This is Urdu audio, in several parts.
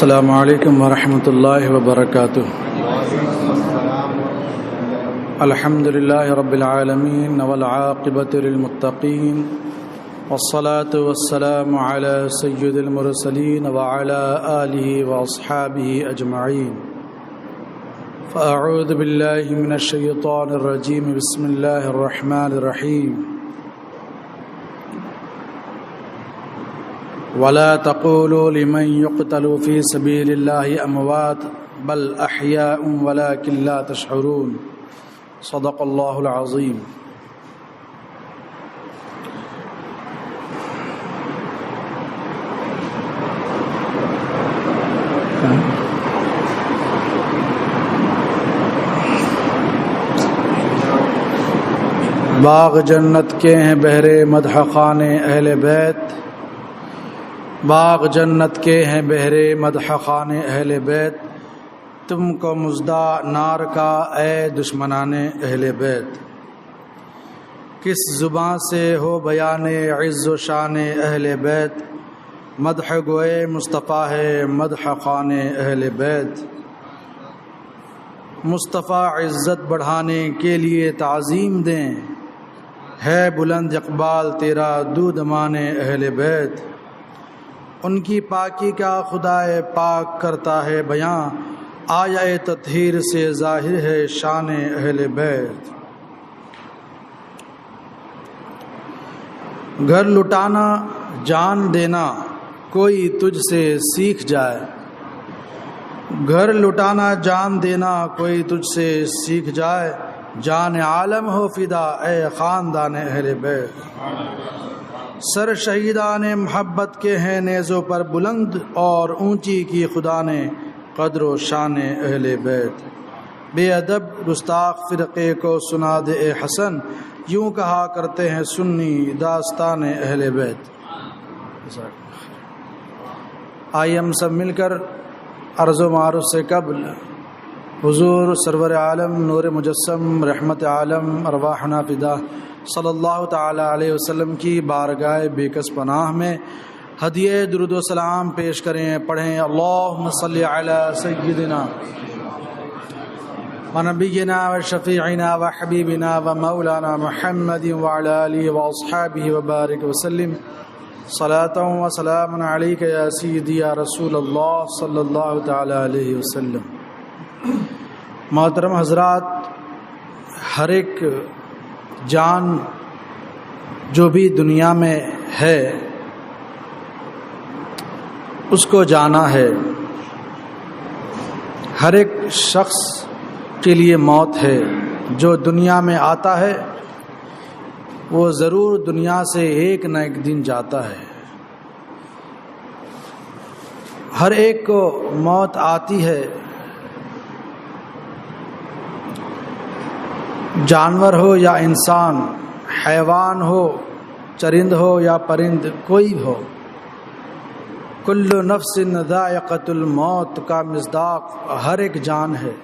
السلام علیکم ورحمۃ اللہ وبرکاتہ۔ الحمد للہ رب العالمین والعاقبۃ للمتقین والصلاة والسلام علی سید المرسلین وعلی آلہ واصحابہ اجمعین۔ فاعوذ باللہ من الشیطان الرجیم، بسم اللہ الرحمن الرحیم۔ ولا تقولوا لمن يقتل في سبيل الله أموات بل أحياء ولكن لا تشعرون، صدق الله العظيم۔ باغ جنت کے ہیں بہرے مدح خوان اہل بیت، باغ جنت کے ہیں بہرے مدح خوان اہل بیت، تم کو مژدہ نار کا اے دشمنان اہل بیت۔ کس زباں سے ہو بیان عز و شان اہل بیت، مدح گوئے مصطفیٰ ہے مدح خوان اہل بیت۔ مصطفیٰ عزت بڑھانے کے لیے تعظیم دیں، ہے بلند اقبال تیرا دودمان اہل بیت۔ ان کی پاکی کا خدائے پاک کرتا ہے بیاں، آیا تطہیر سے ظاہر ہے شان اہل بیت۔ گھر لٹانا جان دینا کوئی تجھ سے سیکھ جائے، گھر لٹانا جان دینا کوئی تجھ سے سیکھ جائے، جان عالم ہو فدا اے خاندان اہل بیت۔ سر شہیدان محبت کے ہیں نیزوں پر بلند، اور اونچی کی خدا نے قدر و شان اہل بیت۔ بے ادب گستاخ فرقے کو سنا دے اے حسن، یوں کہا کرتے ہیں سنی داستان اہل بیت۔ آئیے ہم سب مل کر عرض و معروف سے قبل حضور سرور عالم نور مجسم رحمت عالم ارواحنا فدا صلی اللہ تعالی علیہ وسلم کی بارگاہ بیکس پناہ میں ہدیہ درود و سلام پیش کریں، پڑھیں اللہم صلی علی سیدنا و نبینا و شفیعنا و حبیبنا و مولانا محمد وعلی آلہ و اصحابہ وبارک وسلم، صلاۃ و سلام علیک یا سیدی یا رسول اللہ صلی اللہ تعالی علیہ وسلم۔ محترم حضرات، ہر ایک جان جو بھی دنیا میں ہے اس کو جانا ہے، ہر ایک شخص کے لیے موت ہے۔ جو دنیا میں آتا ہے وہ ضرور دنیا سے ایک نہ ایک دن جاتا ہے۔ ہر ایک کو موت آتی ہے، جانور ہو یا انسان، حیوان ہو چرند ہو یا پرند، کوئی ہو، کل نفس ذائقۃ الموت کا مصداق ہر ایک جان ہے۔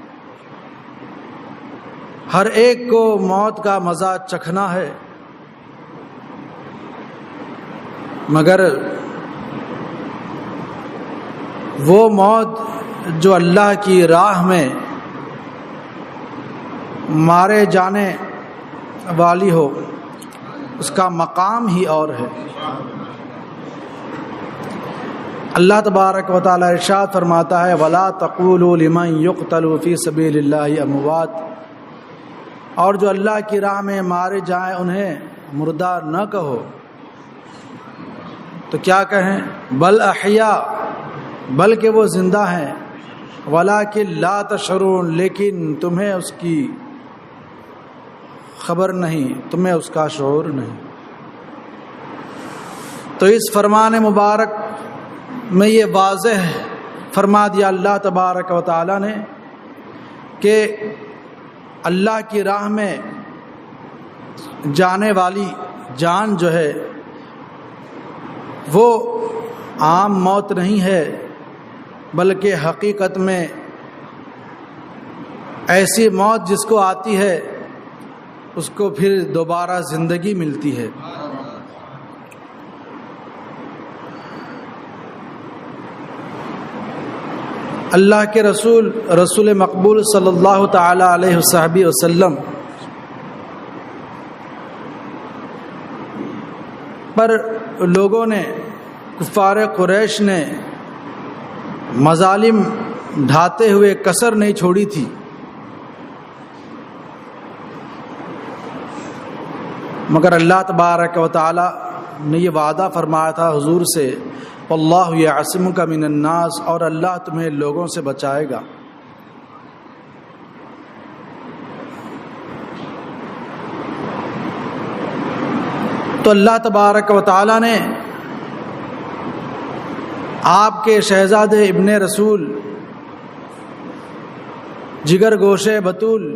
ہر ایک کو موت کا مزہ چکھنا ہے، مگر وہ موت جو اللہ کی راہ میں مارے جانے والی ہو، اس کا مقام ہی اور ہے۔ اللہ تبارک و تعالی ارشاد فرماتا ہے وَلَا تَقُولُوا لِمَنْ يُقْتَلُ فِي سَبِيلِ اللَّهِ أَمْوَاتٌ، اور جو اللہ کی راہ میں مارے جائیں انہیں مردہ نہ کہو، تو کیا کہیں؟ بل احیاء، بلکہ وہ زندہ ہیں، وَلَكِنْ لَا تَشْعُرُونَ، لیکن تمہیں اس کی خبر نہیں، تمہیں اس کا شعور نہیں۔ تو اس فرمان مبارک میں یہ واضح فرما دیا اللہ تبارک و تعالی نے کہ اللہ کی راہ میں جانے والی جان جو ہے وہ عام موت نہیں ہے، بلکہ حقیقت میں ایسی موت جس کو آتی ہے اس کو پھر دوبارہ زندگی ملتی ہے۔ اللہ کے رسول مقبول صلی اللہ تعالی علیہ وسلم پر لوگوں نے، کفار قریش نے مظالم ڈھاتے ہوئے کسر نہیں چھوڑی تھی. مگر اللہ تبارک و تعالی نے یہ وعدہ فرمایا تھا حضور سے، واللہ یعصمک من الناس، اور اللہ تمہیں لوگوں سے بچائے گا. تو اللہ تبارک و تعالی نے آپ کے شہزادے ابن رسول، جگر گوشے بطول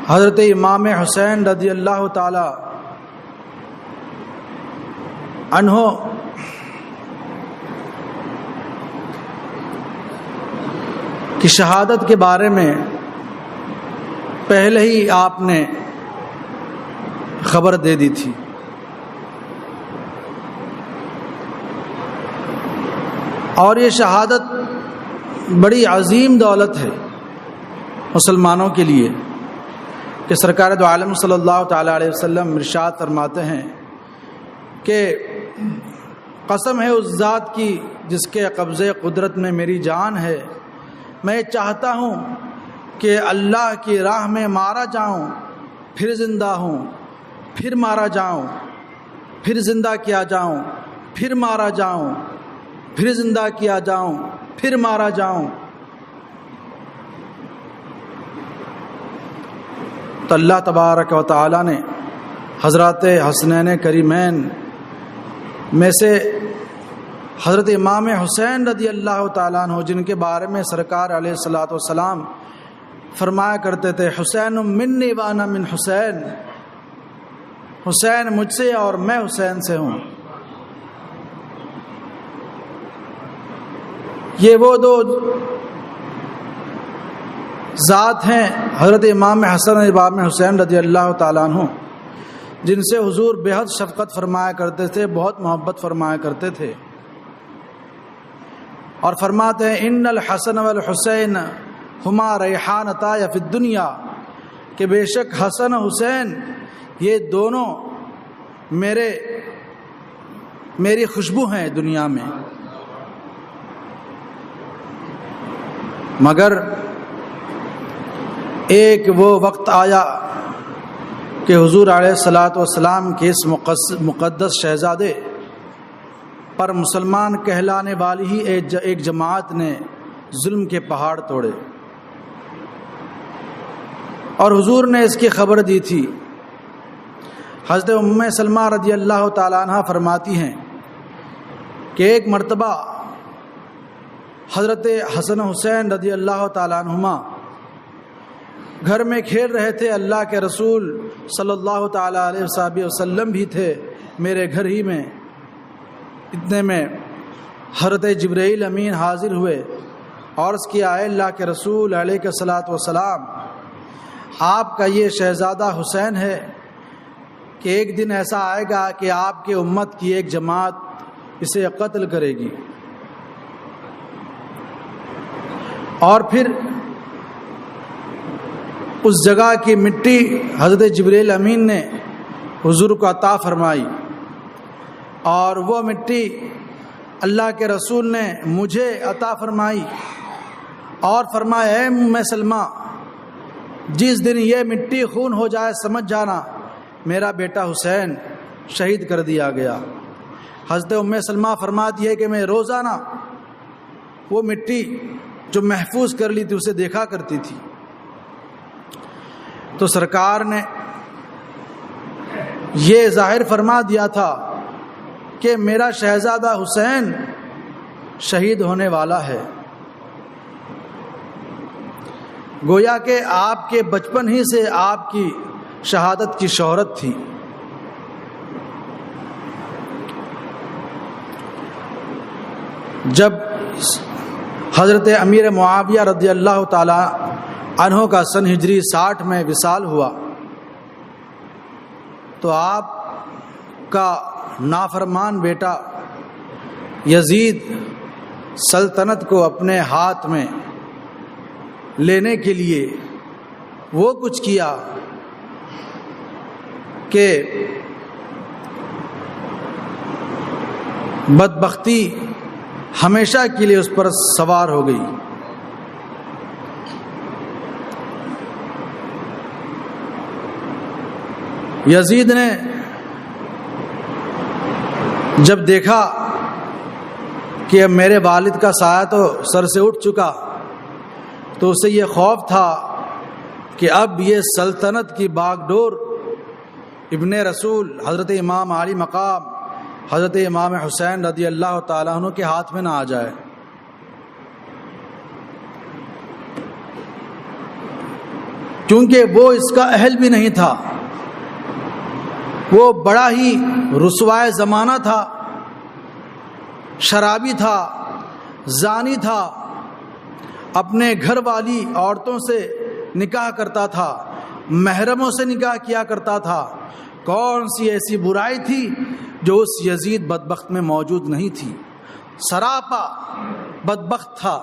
حضرت امام حسین رضی اللہ تعالی عنہ کی شہادت کے بارے میں پہلے ہی آپ نے خبر دے دی تھی. اور یہ شہادت بڑی عظیم دولت ہے مسلمانوں کے لیے کہ سرکار دو عالم صلی اللہ تعالی علیہ وسلم ارشاد فرماتے ہیں کہ قسم ہے اس ذات کی جس کے قبضے قدرت میں میری جان ہے، میں چاہتا ہوں کہ اللہ کی راہ میں مارا جاؤں، پھر زندہ ہوں، پھر مارا جاؤں، پھر زندہ کیا جاؤں، پھر مارا جاؤں، پھر زندہ کیا جاؤں، پھر مارا جاؤں. تو اللہ تبارک و تعالی نے حضرات حسنین کریمین میں سے حضرت امام حسین رضی اللہ تعالیٰ عنہ، جن کے بارے میں سرکار علیہ الصلوۃ والسلام فرمایا کرتے تھے، حسین منی وانا من حسین، حسین مجھ سے اور میں حسین سے ہوں. یہ وہ دو ذات ہیں حضرت امام حسن اور امام حسین رضی اللہ تعالیٰ عنہ، جن سے حضور بہت شفقت فرمایا کرتے تھے، بہت محبت فرمایا کرتے تھے. اور فرماتے ہیں ان الحسن والحسین ہما ریحانتا فی الدنیا، کہ بے شک حسن و حسین یہ دونوں میری خوشبو ہیں دنیا میں. مگر ایک وہ وقت آیا کہ حضور علیہ الصلوۃ والسلام کے اس مقدس شہزادے پر مسلمان کہلانے والی ہی ایک جماعت نے ظلم کے پہاڑ توڑے، اور حضور نے اس کی خبر دی تھی. حضرت ام سلمہ رضی اللہ تعالیٰ عنہ فرماتی ہیں کہ ایک مرتبہ حضرت حسن حسین رضی اللہ تعالیٰ عنہما گھر میں کھیل رہے تھے. اللہ کے رسول صلی اللہ تعالیٰ علیہ وسلم بھی تھے میرے گھر ہی میں. اتنے میں حضرت جبرائیل امین حاضر ہوئے اور عرض کیا، اے اللہ کے رسول علیہ الصلوۃ والسلام، آپ کا یہ شہزادہ حسین ہے کہ ایک دن ایسا آئے گا کہ آپ کے امت کی ایک جماعت اسے قتل کرے گی، اور پھر اس جگہ کی مٹی حضرت جبرائیل امین نے حضور کو عطا فرمائی، اور وہ مٹی اللہ کے رسول نے مجھے عطا فرمائی، اور فرمایا، اے ام سلمہ، جس دن یہ مٹی خون ہو جائے سمجھ جانا میرا بیٹا حسین شہید کر دیا گیا. حضرت ام سلمہ فرماتی ہے کہ میں روزانہ وہ مٹی جو محفوظ کر لی تھی اسے دیکھا کرتی تھی. تو سرکار نے یہ ظاہر فرما دیا تھا کہ میرا شہزادہ حسین شہید ہونے والا ہے. گویا کہ آپ کے بچپن ہی سے آپ کی شہادت کی شہرت تھی. جب حضرت امیر معاویہ رضی اللہ تعالی عنہ کا سن ہجری 60 میں وصال ہوا تو آپ کا نافرمان بیٹا یزید سلطنت کو اپنے ہاتھ میں لینے کے لیے وہ کچھ کیا کہ بدبختی ہمیشہ کے لیے اس پر سوار ہو گئی۔ یزید نے جب دیکھا کہ اب میرے والد کا سایہ تو سر سے اٹھ چکا، تو اسے یہ خوف تھا کہ اب یہ سلطنت کی باغ ڈور ابن رسول حضرت امام علی مقام حضرت امام حسین رضی اللہ تعالیٰ عنہ کے ہاتھ میں نہ آ جائے۔ کیونکہ وہ اس کا اہل بھی نہیں تھا، وہ بڑا ہی رسوائے زمانہ تھا، شرابی تھا، زانی تھا، اپنے گھر والی عورتوں سے نکاح کرتا تھا، محرموں سے نکاح کیا کرتا تھا۔ کون سی ایسی برائی تھی جو اس یزید بدبخت میں موجود نہیں تھی؟ سراپا بدبخت تھا۔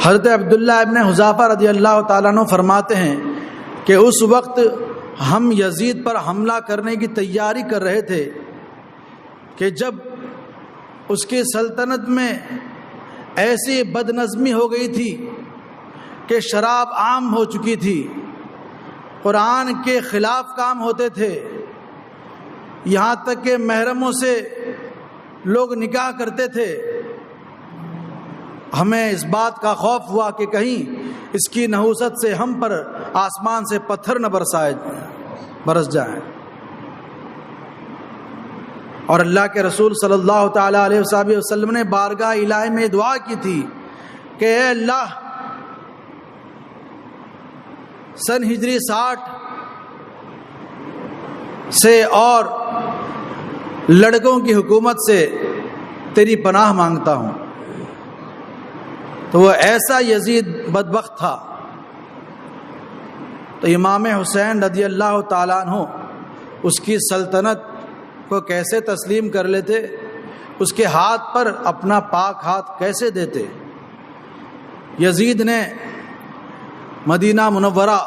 حضرت عبداللہ ابن حذافہ رضی اللہ تعالیٰ عنہ فرماتے ہیں کہ اس وقت ہم یزید پر حملہ کرنے کی تیاری کر رہے تھے کہ جب اس کی سلطنت میں ایسی بدنظمی ہو گئی تھی کہ شراب عام ہو چکی تھی، قرآن کے خلاف کام ہوتے تھے، یہاں تک کہ محرموں سے لوگ نکاح کرتے تھے۔ ہمیں اس بات کا خوف ہوا کہ کہیں اس کی نحوست سے ہم پر آسمان سے پتھر نہ برس جائیں۔ اور اللہ کے رسول صلی اللہ تعالیٰ علیہ وسلم نے بارگاہ الہی میں دعا کی تھی کہ اے اللہ، سن ہجری 60 سے اور لڑکوں کی حکومت سے تیری پناہ مانگتا ہوں۔ تو وہ ایسا یزید بدبخت تھا۔ تو امام حسین رضی اللہ تعالیٰ عنہ اس کی سلطنت کو کیسے تسلیم کر لیتے، اس کے ہاتھ پر اپنا پاک ہاتھ کیسے دیتے؟ یزید نے مدینہ منورہ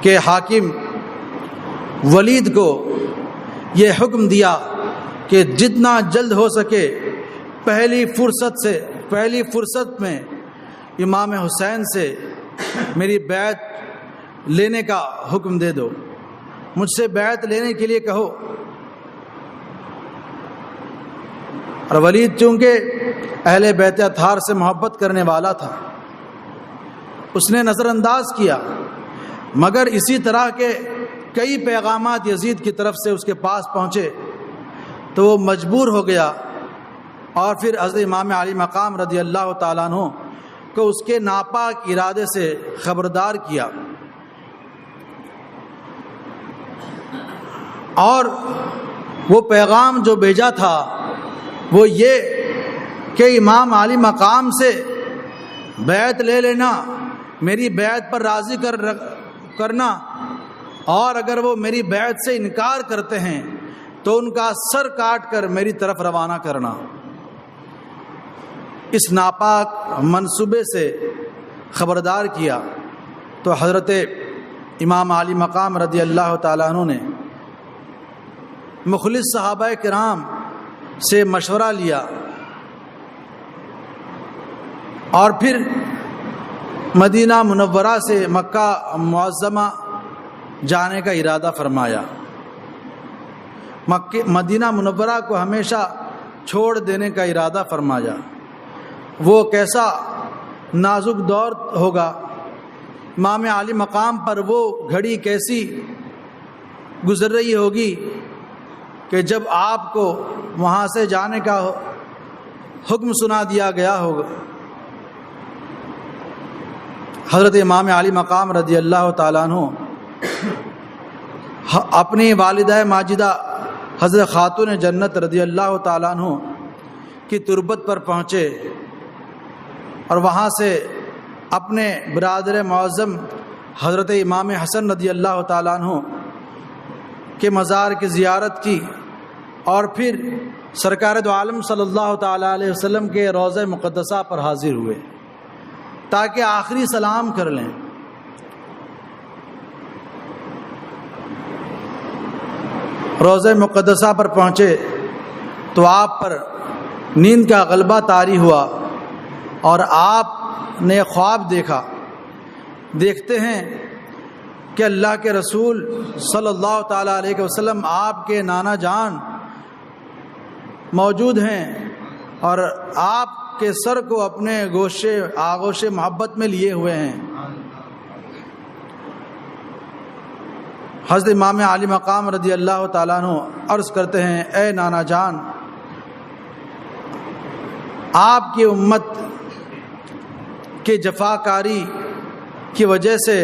کے حاکم ولید کو یہ حکم دیا کہ جتنا جلد ہو سکے پہلی فرصت میں امام حسین سے میری بیعت لینے کا حکم دے دو، مجھ سے بیعت لینے کے لیے کہو۔ اور ولید چونکہ اہل بیت اطہار سے محبت کرنے والا تھا، اس نے نظر انداز کیا، مگر اسی طرح کے کئی پیغامات یزید کی طرف سے اس کے پاس پہنچے تو وہ مجبور ہو گیا، اور پھر حضرت امام علی مقام رضی اللہ تعالیٰ عنہ کو اس کے ناپاک ارادے سے خبردار کیا۔ اور وہ پیغام جو بھیجا تھا وہ یہ کہ امام علی مقام سے بیعت لے لینا، میری بیعت پر راضی کرنا، اور اگر وہ میری بیعت سے انکار کرتے ہیں تو ان کا سر کاٹ کر میری طرف روانہ کرنا۔ اس ناپاک منصوبے سے خبردار کیا تو حضرت امام علی مقام رضی اللہ تعالیٰ عنہ نے مخلص صحابہ کرام سے مشورہ لیا اور پھر مدینہ منورہ سے مکہ معظمہ جانے کا ارادہ فرمایا۔ مدینہ منورہ کو ہمیشہ چھوڑ دینے کا ارادہ فرمایا۔ وہ کیسا نازک دور ہوگا، امام علی مقام پر وہ گھڑی کیسی گزر رہی ہوگی کہ جب آپ کو وہاں سے جانے کا حکم سنا دیا گیا ہوگا۔ حضرت امام علی مقام رضی اللہ تعالیٰ عنہ اپنی والدہ ماجدہ حضرت خاتون جنت رضی اللہ تعالیٰ عنہ کی تربت پر پہنچے اور وہاں سے اپنے برادر معظم حضرت امام حسن رضی اللہ تعالیٰ عنہ کے مزار کی زیارت کی اور پھر سرکار دو عالم صلی اللہ تعالیٰ علیہ وسلم کے روضہ مقدسہ پر حاضر ہوئے تاکہ آخری سلام کر لیں۔ روضہ مقدسہ پر پہنچے تو آپ پر نیند کا غلبہ طاری ہوا اور آپ نے خواب دیکھا۔ دیکھتے ہیں کہ اللہ کے رسول صلی اللہ تعالیٰ علیہ وسلم آپ کے نانا جان موجود ہیں اور آپ کے سر کو اپنے آغوش محبت میں لیے ہوئے ہیں۔ حضرت امام علی مقام رضی اللہ تعالیٰ عنہ عرض کرتے ہیں، اے نانا جان، آپ کی امت کے جفاکاری کی وجہ سے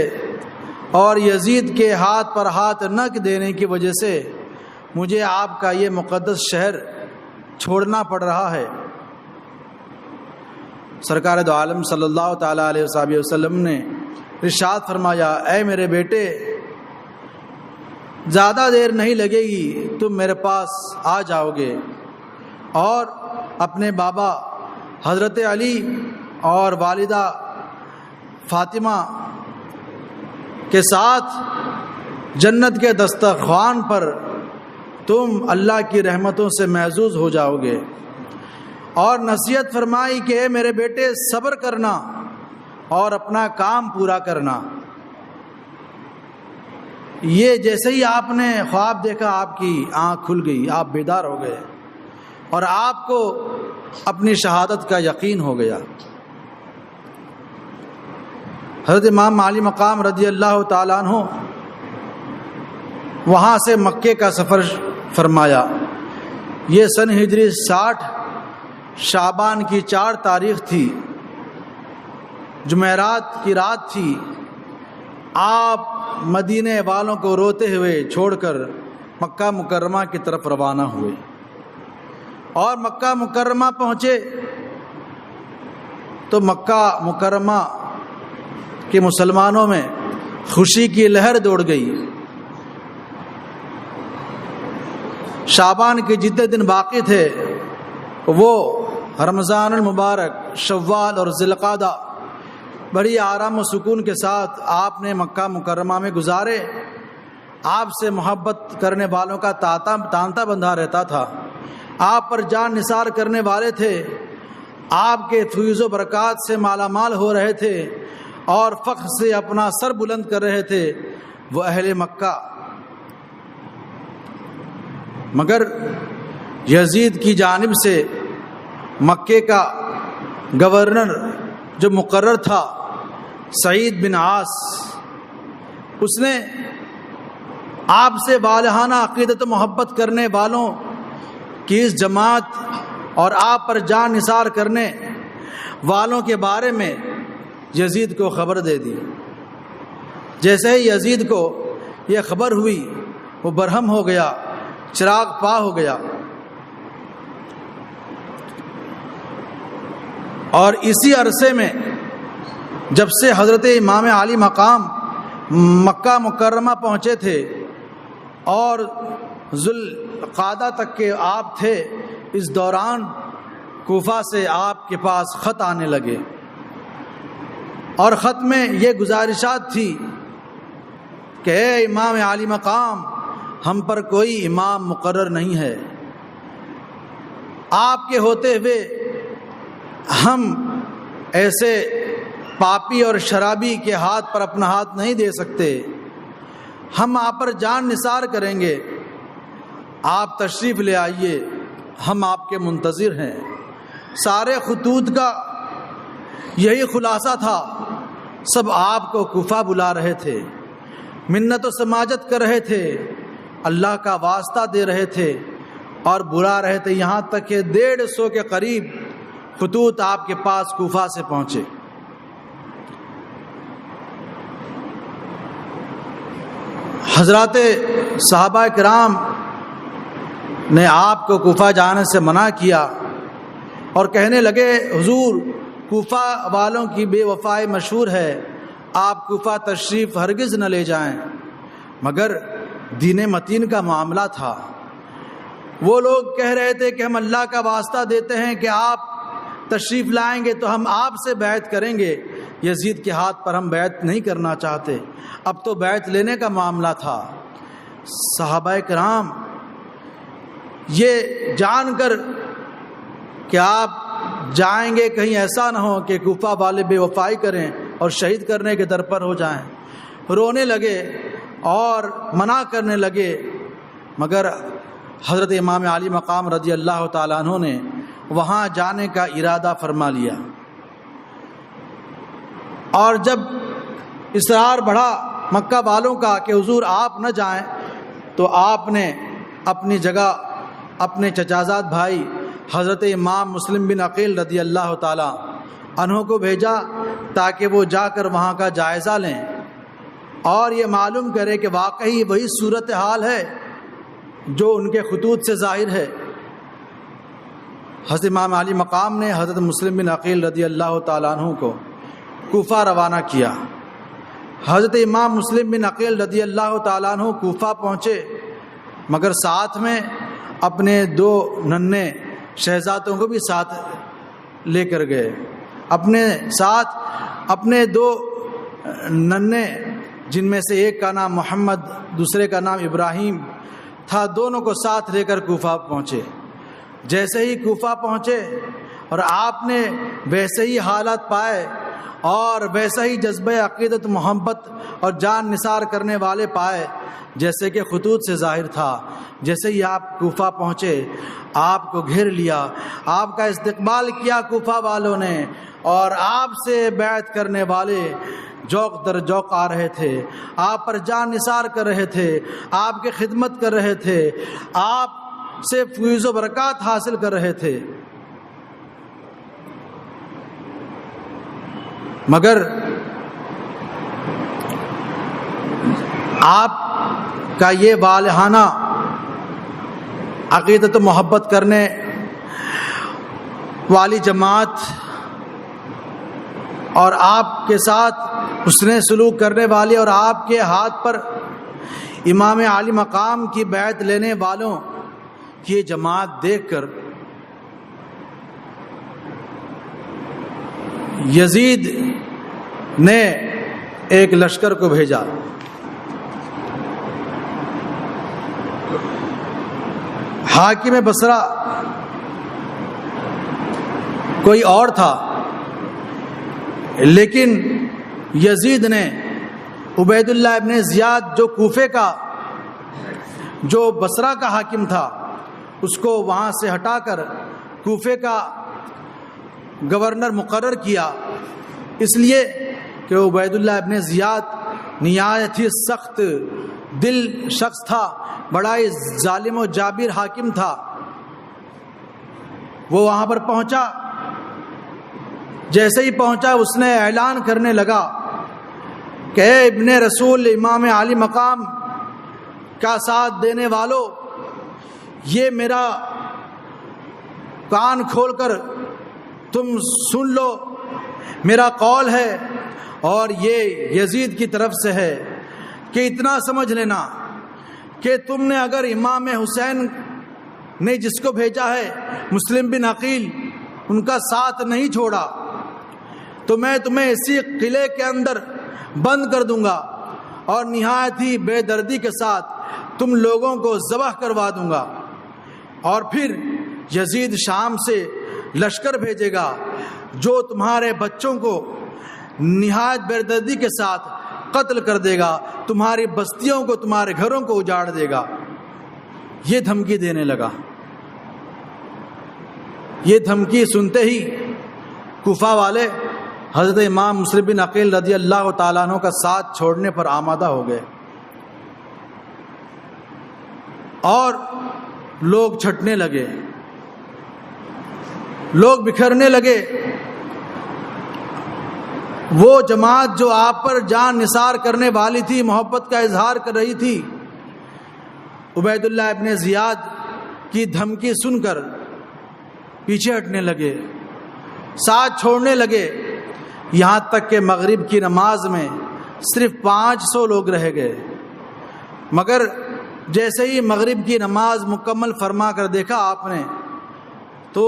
اور یزید کے ہاتھ پر ہاتھ نہ دینے کی وجہ سے مجھے آپ کا یہ مقدس شہر چھوڑنا پڑ رہا ہے۔ سرکار دو عالم صلی اللہ تعالیٰ علیہ وسلم نے ارشاد فرمایا، اے میرے بیٹے، زیادہ دیر نہیں لگے گی تم میرے پاس آ جاؤ گے اور اپنے بابا حضرت علی اور والدہ فاطمہ کے ساتھ جنت کے دسترخوان پر تم اللہ کی رحمتوں سے محظوظ ہو جاؤ گے۔ اور نصیحت فرمائی کہ اے میرے بیٹے، صبر کرنا اور اپنا کام پورا کرنا۔ یہ جیسے ہی آپ نے خواب دیکھا آپ کی آنکھ کھل گئی، آپ بیدار ہو گئے اور آپ کو اپنی شہادت کا یقین ہو گیا۔ حضرت امام علی مقام رضی اللہ تعالیٰ عنہ وہاں سے مکے کا سفر فرمایا۔ یہ سن ہجری 60 شعبان کی 4 تاریخ تھی، جمعرات کی رات تھی۔ آپ مدینے والوں کو روتے ہوئے چھوڑ کر مکہ مکرمہ کی طرف روانہ ہوئے اور مکہ مکرمہ پہنچے تو مکہ مکرمہ کے مسلمانوں میں خوشی کی لہر دوڑ گئی۔ شعبان کے جتنے دن باقی تھے وہ رمضان المبارک، شوال اور ذی القعدہ بڑی آرام و سکون کے ساتھ آپ نے مکہ مکرمہ میں گزارے۔ آپ سے محبت کرنے والوں کا تانتا بندھا رہتا تھا، آپ پر جان نثار کرنے والے تھے، آپ کے فیض و برکات سے مالا مال ہو رہے تھے اور فخر سے اپنا سر بلند کر رہے تھے وہ اہل مکہ۔ مگر یزید کی جانب سے مکے کا گورنر جو مقرر تھا سعید بن عاص، اس نے آپ سے والہانہ عقیدت و محبت کرنے والوں کی اس جماعت اور آپ پر جان نثار کرنے والوں کے بارے میں یزید کو خبر دے دی۔ جیسے ہی یزید کو یہ خبر ہوئی وہ برہم ہو گیا، چراغ پا ہو گیا اور اسی عرصے میں جب سے حضرت امام علی مقام مکہ مکرمہ پہنچے تھے اور ذوالقعدہ تک کے آپ تھے، اس دوران کوفہ سے آپ کے پاس خط آنے لگے اور خط میں یہ گزارشات تھی کہ اے امام علی مقام، ہم پر کوئی امام مقرر نہیں ہے، آپ کے ہوتے ہوئے ہم ایسے پاپی اور شرابی کے ہاتھ پر اپنا ہاتھ نہیں دے سکتے، ہم آپ پر جان نثار کریں گے، آپ تشریف لے آئیے، ہم آپ کے منتظر ہیں۔ سارے خطوط کا یہی خلاصہ تھا، سب آپ کو کوفہ بلا رہے تھے، منت و سماجت کر رہے تھے، اللہ کا واسطہ دے رہے تھے اور بلا رہے تھے، یہاں تک کہ 150 کے قریب خطوط آپ کے پاس کوفہ سے پہنچے۔ حضرات صحابہ کرام نے آپ کو کوفہ جانے سے منع کیا اور کہنے لگے، حضور، کوفہ والوں کی بے وفائی مشہور ہے، آپ کوفہ تشریف ہرگز نہ لے جائیں۔ مگر دین متین کا معاملہ تھا۔ وہ لوگ کہہ رہے تھے کہ ہم اللہ کا واسطہ دیتے ہیں کہ آپ تشریف لائیں گے تو ہم آپ سے بیعت کریں گے، یزید کے ہاتھ پر ہم بیعت نہیں کرنا چاہتے۔ اب تو بیعت لینے کا معاملہ تھا۔ صحابہ کرام یہ جان کر کہ آپ جائیں گے کہیں ایسا نہ ہو کہ کوفہ والے بے وفائی کریں اور شہید کرنے کے در پر ہو جائیں، رونے لگے اور منع کرنے لگے، مگر حضرت امام علی مقام رضی اللہ تعالیٰ عنہ نے وہاں جانے کا ارادہ فرما لیا۔ اور جب اصرار بڑھا مکہ والوں کا کہ حضور آپ نہ جائیں، تو آپ نے اپنی جگہ اپنے چچازاد بھائی حضرت امام مسلم بن عقیل رضی اللہ تعالیٰ عنہ کو بھیجا تاکہ وہ جا کر وہاں کا جائزہ لیں اور یہ معلوم کرے کہ واقعی وہی صورتحال ہے جو ان کے خطوط سے ظاہر ہے۔ حضرت امام علی مقام نے حضرت مسلم بن عقیل رضی اللہ تعالیٰ عنہ کو کوفہ روانہ کیا۔ حضرت امام مسلم بن عقیل رضی اللہ تعالیٰ عنہ کوفہ پہنچے، مگر ساتھ میں اپنے 2 ننھے شہزادوں کو بھی ساتھ لے کر گئے۔ اپنے ساتھ اپنے 2 ننھے، جن میں سے ایک کا نام محمد دوسرے کا نام ابراہیم تھا، دونوں کو ساتھ لے کر کوفہ پہنچے۔ جیسے ہی کوفہ پہنچے اور آپ نے ویسے ہی حالات پائے اور ویسا ہی جذبہ عقیدت محبت اور جان نثار کرنے والے پائے جیسے کہ خطوط سے ظاہر تھا۔ جیسے ہی آپ کوفہ پہنچے آپ کو گھیر لیا، آپ کا استقبال کیا کوفہ والوں نے، اور آپ سے بیعت کرنے والے جوق در جوق آ رہے تھے، آپ پر جان نثار کر رہے تھے، آپ کی خدمت کر رہے تھے، آپ سے فیض و برکات حاصل کر رہے تھے۔ مگر آپ کا یہ والہانہ عقیدت و محبت کرنے والی جماعت اور آپ کے ساتھ حسن سلوک کرنے والی اور آپ کے ہاتھ پر امام عالی مقام کی بیعت لینے والوں کی یہ جماعت دیکھ کر یزید نے ایک لشکر کو بھیجا۔ حاکم بصرہ کوئی اور تھا، لیکن یزید نے عبید اللہ ابن زیاد جو کوفے کا جو بصرہ کا حاکم تھا اس کو وہاں سے ہٹا کر کوفے کا گورنر مقرر کیا، اس لیے کہ عبید اللہ ابن زیاد نہایت ہی سخت دل شخص تھا، بڑا ہی ظالم و جابر حاکم تھا۔ وہ وہاں پر پہنچا، جیسے ہی پہنچا اس نے اعلان کرنے لگا کہ اے ابن رسول امام علی مقام کا ساتھ دینے والوں، یہ میرا کان کھول کر تم سن لو، میرا قول ہے اور یہ یزید کی طرف سے ہے کہ اتنا سمجھ لینا کہ تم نے اگر امام حسین نے جس کو بھیجا ہے مسلم بن عقیل ان کا ساتھ نہیں چھوڑا تو میں تمہیں اسی قلعے کے اندر بند کر دوں گا اور نہایت ہی بے دردی کے ساتھ تم لوگوں کو ذبح کروا دوں گا، اور پھر یزید شام سے لشکر بھیجے گا جو تمہارے بچوں کو نہایت بے دردی کے ساتھ قتل کر دے گا، تمہاری بستیوں کو تمہارے گھروں کو اجاڑ دے گا۔ یہ دھمکی دینے لگا۔ یہ دھمکی سنتے ہی کوفہ والے حضرت امام مسلم بن عقیل رضی اللہ تعالیٰ عنہ کا ساتھ چھوڑنے پر آمادہ ہو گئے اور لوگ چھٹنے لگے، لوگ بکھرنے لگے۔ وہ جماعت جو آپ پر جان نثار کرنے والی تھی، محبت کا اظہار کر رہی تھی، عبید اللہ ابن زیاد کی دھمکی سن کر پیچھے ہٹنے لگے، ساتھ چھوڑنے لگے، یہاں تک کہ مغرب کی نماز میں صرف 500 لوگ رہ گئے۔ مگر جیسے ہی مغرب کی نماز مکمل فرما کر دیکھا آپ نے تو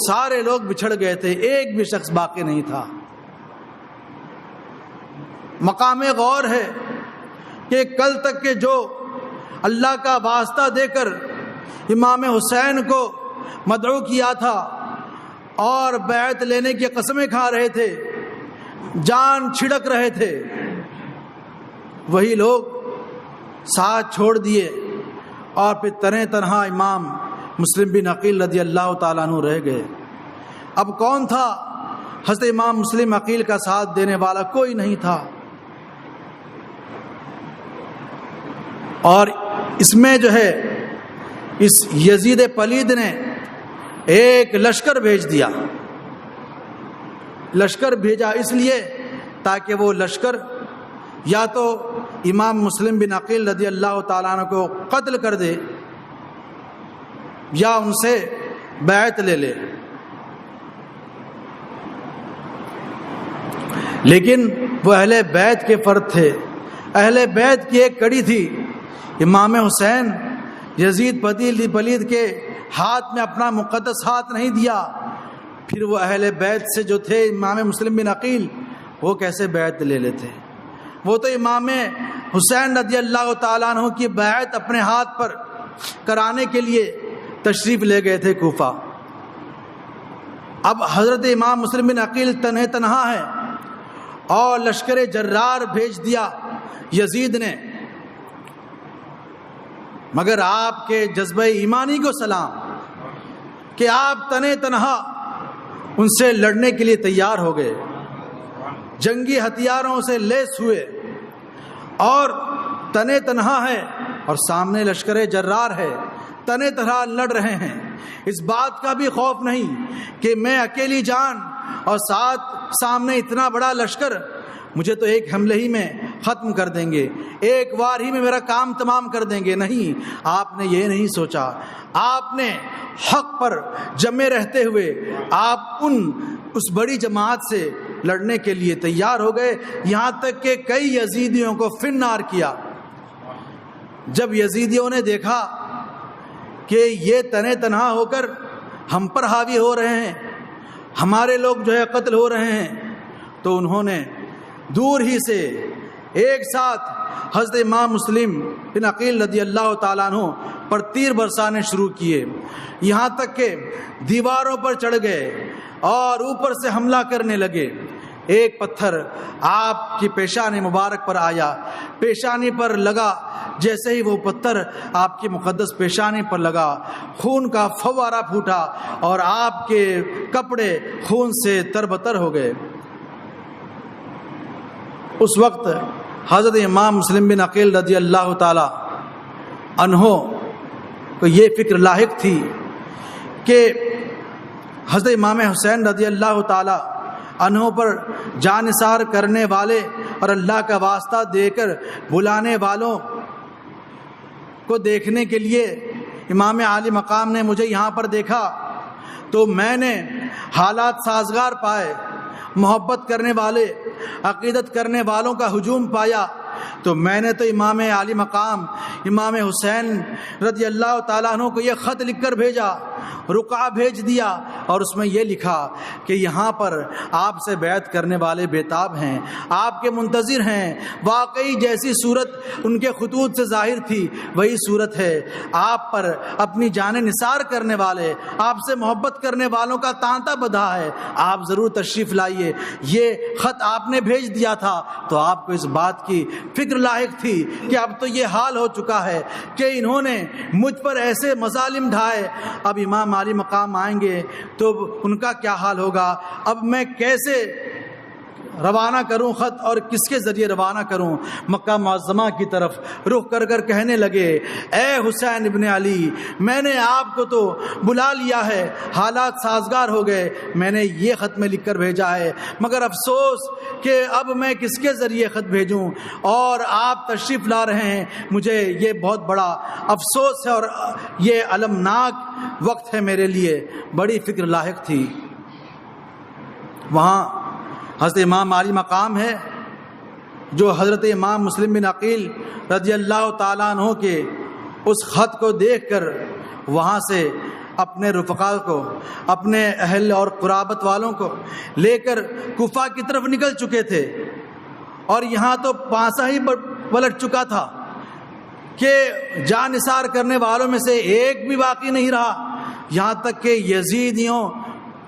سارے لوگ بچھڑ گئے تھے، ایک بھی شخص باقی نہیں تھا۔ مقام غور ہے کہ کل تک کے جو اللہ کا واسطہ دے کر امام حسین کو مدعو کیا تھا اور بیعت لینے کی قسمیں کھا رہے تھے، جان چھڑک رہے تھے، وہی لوگ ساتھ چھوڑ دیے اور پھر تنہا امام مسلم بن عقیل رضی اللہ تعالیٰ عنہ رہ گئے۔ اب کون تھا؟ حضرت امام مسلم عقیل کا ساتھ دینے والا کوئی نہیں تھا۔ اور اس میں جو ہے اس یزید پلید نے ایک لشکر بھیج دیا، لشکر بھیجا اس لیے تاکہ وہ لشکر یا تو امام مسلم بن عقیل رضی اللہ تعالیٰ عنہ کو قتل کر دے یا ان سے بیعت لے لے۔ لیکن وہ اہل بیت کے فرد تھے، اہل بیت کی ایک کڑی تھی۔ امام حسین یزید پلید کے ہاتھ میں اپنا مقدس ہاتھ نہیں دیا، پھر وہ اہل بیت سے جو تھے امام مسلم بن عقیل وہ کیسے بیعت لے لیتے؟ وہ تو امام حسین رضی اللہ تعالیٰ عنہ کی بیعت اپنے ہاتھ پر کرانے کے لیے تشریف لے گئے تھے کوفہ۔ اب حضرت امام مسلم بن عقیل تنہا ہے اور لشکر جرار بھیج دیا یزید نے، مگر آپ کے جذبہ ایمانی کو سلام کہ آپ تنہا ان سے لڑنے کے لیے تیار ہو گئے، جنگی ہتھیاروں سے لیس ہوئے اور تنہا ہے اور سامنے لشکر جرار ہے، تنہا لڑ رہے ہیں۔ اس بات کا بھی خوف نہیں کہ میں اکیلی جان اور سامنے اتنا بڑا لشکر مجھے تو ایک حملے ہی میں ختم کر دیں گے، ایک وار ہی میں میرا کام تمام کر دیں گے۔ نہیں، آپ نے یہ نہیں سوچا، آپ نے حق پر جمے رہتے ہوئے آپ اس بڑی جماعت سے لڑنے کے لیے تیار ہو گئے، یہاں تک کہ کئی یزیدیوں کو فنار کیا۔ جب یزیدیوں نے دیکھا کہ یہ تنہا ہو کر ہم پر حاوی ہو رہے ہیں، ہمارے لوگ جو ہے قتل ہو رہے ہیں، تو انہوں نے دور ہی سے ایک ساتھ حضرت امام مسلم بن عقیل رضی اللہ تعالیٰ عنہ پر تیر برسانے شروع کیے، یہاں تک کہ دیواروں پر چڑھ گئے اور اوپر سے حملہ کرنے لگے۔ ایک پتھر آپ کی پیشانی مبارک پر آیا، پیشانی پر لگا، جیسے ہی وہ پتھر آپ کی مقدس پیشانی پر لگا، خون کا فوارہ پھوٹا اور آپ کے کپڑے خون سے تربتر ہو گئے۔ اس وقت حضرت امام مسلم بن عقیل رضی اللہ تعالی عنہ کو یہ فکر لاحق تھی کہ حضرت امام حسین رضی اللہ تعالی عنہ پر جان نثار کرنے والے اور اللہ کا واسطہ دے کر بلانے والوں کو دیکھنے کے لیے امام عالی مقام نے مجھے یہاں پر دیکھا تو میں نے حالات سازگار پائے، محبت کرنے والے، عقیدت کرنے والوں کا ہجوم پایا، تو میں نے تو امام عالی مقام امام حسین رضی اللہ تعالیٰ عنہ کو یہ خط لکھ کر بھیجا، رقعہ بھیج دیا اور اس میں یہ لکھا کہ یہاں پر آپ سے بیعت کرنے والے بیتاب ہیں، آپ کے منتظر ہیں، واقعی جیسی صورت ان کے خطوط سے ظاہر تھی وہی صورت ہے، آپ پر اپنی جان نثار کرنے والے، آپ سے محبت کرنے والوں کا تانتا بدھا ہے، آپ ضرور تشریف لائیے۔ یہ خط آپ نے بھیج دیا تھا تو آپ کو اس بات کی فکر لاحق تھی کہ اب تو یہ حال ہو چکا ہے کہ انہوں نے مجھ پر ایسے مظالم ڈھائے، اب امام عالی مقام آئیں گے تو ان کا کیا حال ہوگا، اب میں کیسے روانہ کروں خط اور کس کے ذریعے روانہ کروں۔ مکہ معظمہ کی طرف رخ کر کر کہنے لگے، اے حسین ابن علی، میں نے آپ کو تو بلا لیا ہے، حالات سازگار ہو گئے، میں نے یہ خط میں لکھ کر بھیجا ہے، مگر افسوس کہ اب میں کس کے ذریعے خط بھیجوں اور آپ تشریف لا رہے ہیں، مجھے یہ بہت بڑا افسوس ہے اور یہ المناک وقت ہے میرے لیے۔ بڑی فکر لاحق تھی۔ وہاں حضرت امام عالی مقام ہے جو حضرت امام مسلم بن عقیل رضی اللہ تعالیٰ عنہ کے اس خط کو دیکھ کر وہاں سے اپنے رفقا کو، اپنے اہل اور قرابت والوں کو لے کر کوفہ کی طرف نکل چکے تھے، اور یہاں تو پانسا ہی پلٹ چکا تھا کہ جان نثار کرنے والوں میں سے ایک بھی باقی نہیں رہا، یہاں تک کہ یزیدیوں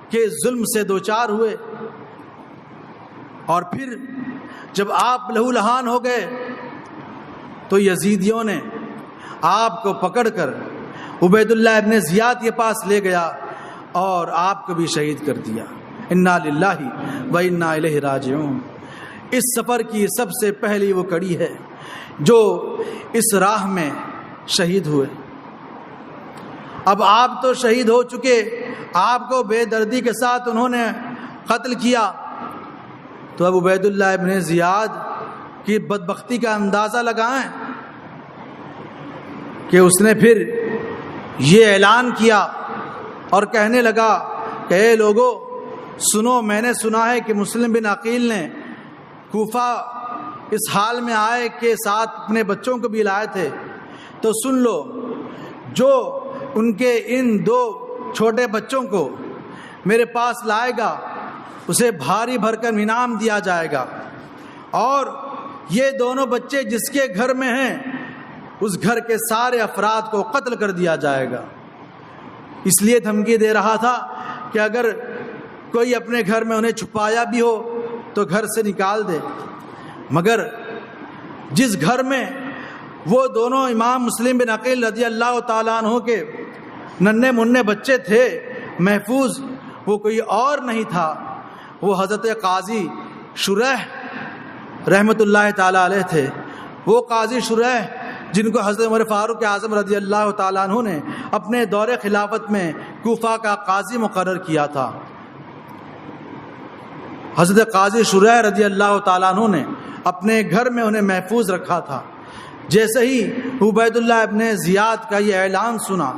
کے ظلم سے دوچار ہوئے۔ اور پھر جب آپ لہو لہان ہو گئے تو یزیدیوں نے آپ کو پکڑ کر عبید اللہ ابن زیاد کے پاس لے گیا اور آپ کو بھی شہید کر دیا۔ انا للہ و انا الیہ راجعون۔ اس سفر کی سب سے پہلی وہ کڑی ہے جو اس راہ میں شہید ہوئے۔ اب آپ تو شہید ہو چکے، آپ کو بے دردی کے ساتھ انہوں نے قتل کیا، تو اب عبید اللہ ابن زیاد کی بدبختی کا اندازہ لگائیں کہ اس نے پھر یہ اعلان کیا اور کہنے لگا کہ اے لوگو سنو، میں نے سنا ہے کہ مسلم بن عقیل نے کوفہ اس حال میں آئے کہ ساتھ اپنے بچوں کو بھی لائے تھے، تو سن لو، جو ان کے ان 2 چھوٹے بچوں کو میرے پاس لائے گا اسے بھاری بھرکم انعام دیا جائے گا، اور یہ دونوں بچے جس کے گھر میں ہیں اس گھر کے سارے افراد کو قتل کر دیا جائے گا۔ اس لیے دھمکی دے رہا تھا کہ اگر کوئی اپنے گھر میں انہیں چھپایا بھی ہو تو گھر سے نکال دے، مگر جس گھر میں وہ دونوں امام مسلم بن عقیل رضی اللہ تعالیٰ عنہ کے ننھے منھے بچے تھے محفوظ، وہ کوئی اور نہیں تھا، وہ حضرت قاضی شریح رحمۃ اللہ تعالیٰ علیہ تھے۔ وہ قاضی شریح جن کو حضرت عمر فاروق اعظم رضی اللہ تعالیٰ عنہ نے اپنے دور خلافت میں کوفہ کا قاضی مقرر کیا تھا۔ حضرت قاضی شریح رضی اللہ تعالیٰ عنہ نے اپنے گھر میں انہیں محفوظ رکھا تھا۔ جیسے ہی عبید اللہ ابن زیاد کا یہ اعلان سنا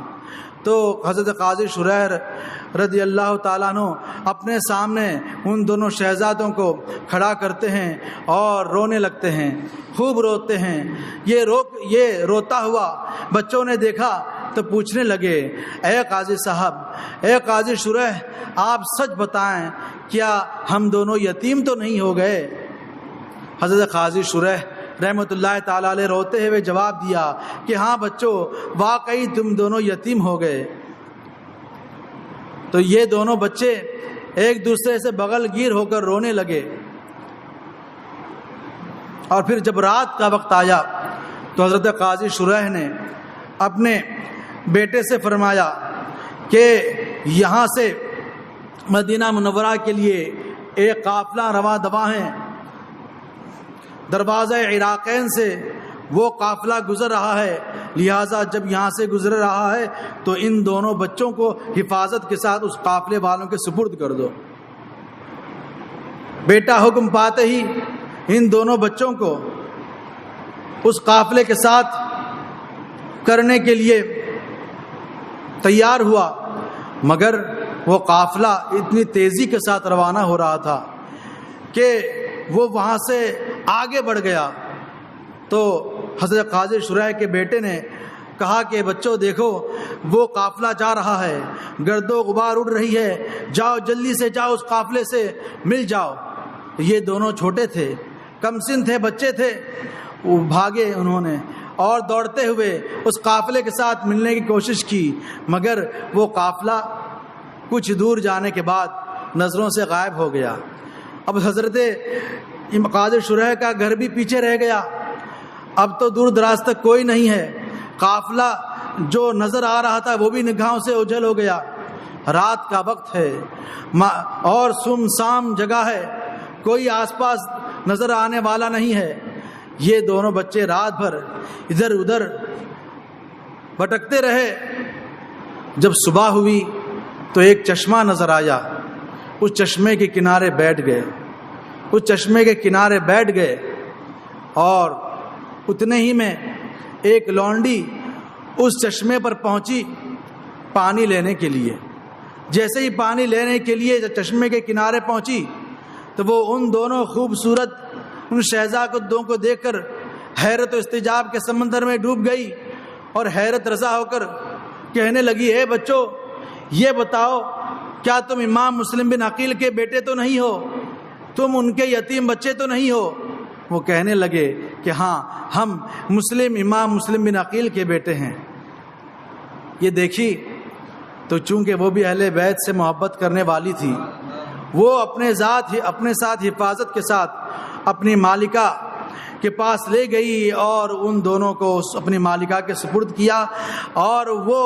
تو حضرت قاضی شریح رضی اللہ تعالیٰ عنہ اپنے سامنے ان دونوں شہزادوں کو کھڑا کرتے ہیں اور رونے لگتے ہیں، خوب روتے ہیں۔ یہ روتا ہوا بچوں نے دیکھا تو پوچھنے لگے، اے قاضی صاحب، اے قاضی شریح، آپ سچ بتائیں، کیا ہم دونوں یتیم تو نہیں ہو گئے؟ حضرت قاضی شریح رحمۃ اللہ تعالیٰ علیہ روتے ہوئے جواب دیا کہ ہاں بچوں، واقعی تم دونوں یتیم ہو گئے۔ تو یہ دونوں بچے ایک دوسرے سے بغل گیر ہو کر رونے لگے، اور پھر جب رات کا وقت آیا تو حضرت قاضی شریح نے اپنے بیٹے سے فرمایا کہ یہاں سے مدینہ منورہ کے لیے ایک قافلہ رواں دواں ہے، دروازہ عراقین سے وہ قافلہ گزر رہا ہے، لہٰذا جب یہاں سے گزر رہا ہے تو ان دونوں بچوں کو حفاظت کے ساتھ اس قافلے والوں کے سپرد کر دو۔ بیٹا حکم پاتے ہی ان دونوں بچوں کو اس قافلے کے ساتھ کرنے کے لیے تیار ہوا، مگر وہ قافلہ اتنی تیزی کے ساتھ روانہ ہو رہا تھا کہ وہ وہاں سے آگے بڑھ گیا۔ تو حضرت قاضی شریح کے بیٹے نے کہا کہ بچوں دیکھو، وہ قافلہ جا رہا ہے، گرد و غبار اڑ رہی ہے، جاؤ جلدی سے جاؤ، اس قافلے سے مل جاؤ۔ یہ دونوں چھوٹے تھے، کم سن تھے، بچے تھے، وہ بھاگے انہوں نے اور دوڑتے ہوئے اس قافلے کے ساتھ ملنے کی کوشش کی، مگر وہ قافلہ کچھ دور جانے کے بعد نظروں سے غائب ہو گیا۔ اب حضرت قاضی شریح کا گھر بھی پیچھے رہ گیا، اب تو دور دراز تک کوئی نہیں ہے، قافلہ جو نظر آ رہا تھا وہ بھی نگاہوں سے اوجھل ہو گیا۔ رات کا وقت ہے اور سنسان جگہ ہے، کوئی آس پاس نظر آنے والا نہیں ہے۔ یہ دونوں بچے رات بھر ادھر ادھر بھٹکتے رہے۔ جب صبح ہوئی تو ایک چشمہ نظر آیا، اس چشمے کے کنارے بیٹھ گئے، اس چشمے کے کنارے بیٹھ گئے، اور اتنے ہی میں ایک لونڈی اس چشمے پر پہنچی پانی لینے کے لیے۔ جیسے ہی پانی لینے کے لیے چشمے کے کنارے پہنچی تو وہ ان دونوں خوبصورت ان شہزادوں کو دیکھ کر حیرت و استعجاب کے سمندر میں ڈوب گئی اور حیرت رضا ہو کر کہنے لگی، اے بچوں یہ بتاؤ کیا تم امام مسلم بن عقیل کے بیٹے تو نہیں ہو؟ تم ان کے یتیم بچے تو نہیں ہو؟ وہ کہنے لگے کہ ہاں ہم امام مسلم بن عقیل کے بیٹے ہیں۔ یہ دیکھی تو چونکہ وہ بھی اہل بیت سے محبت کرنے والی تھی، وہ اپنے ساتھ حفاظت کے ساتھ اپنی مالکہ کے پاس لے گئی اور ان دونوں کو اپنی مالکہ کے سپرد کیا۔ اور وہ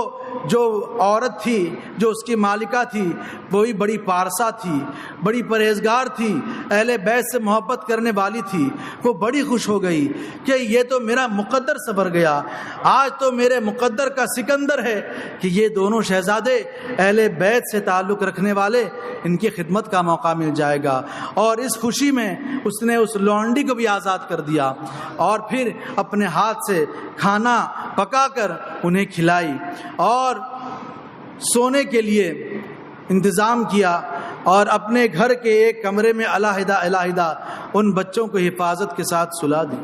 جو عورت تھی جو اس کی مالکہ تھی وہی بڑی پارسا تھی، بڑی پرہیزگار تھی، اہل بیت سے محبت کرنے والی تھی۔ وہ بڑی خوش ہو گئی کہ یہ تو میرا مقدر سنور گیا، آج تو میرے مقدر کا سکندر ہے کہ یہ دونوں شہزادے اہل بیت سے تعلق رکھنے والے، ان کی خدمت کا موقع مل جائے گا۔ اور اس خوشی میں اس نے اس لونڈی کو بھی آزاد کر دیا اور پھر اپنے ہاتھ سے کھانا پکا کر انہیں کھلائی اور سونے کے لیے انتظام کیا اور اپنے گھر کے ایک کمرے میں علیحدہ ان بچوں کو حفاظت کے ساتھ سلا دی۔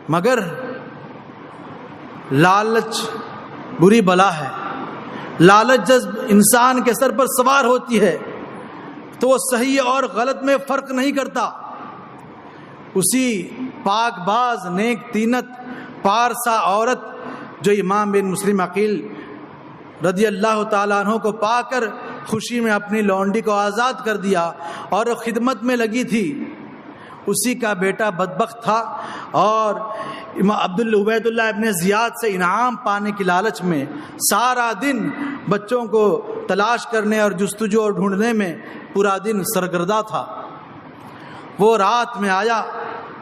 مگر لالچ بری بلا ہے، لالچ جب انسان کے سر پر سوار ہوتی ہے تو وہ صحیح اور غلط میں فرق نہیں کرتا۔ اسی پاک باز نیک تینت پارسا عورت جو امام بن مسلم عقیل رضی اللہ تعالیٰ عنہ کو پا کر خوشی میں اپنی لونڈی کو آزاد کر دیا اور خدمت میں لگی تھی، اسی کا بیٹا بدبخت تھا اور عبید اللہ ابن زیاد سے انعام پانے کی لالچ میں سارا دن بچوں کو تلاش کرنے اور جستجو اور ڈھونڈنے میں پورا دن سرگردہ تھا۔ وہ رات میں آیا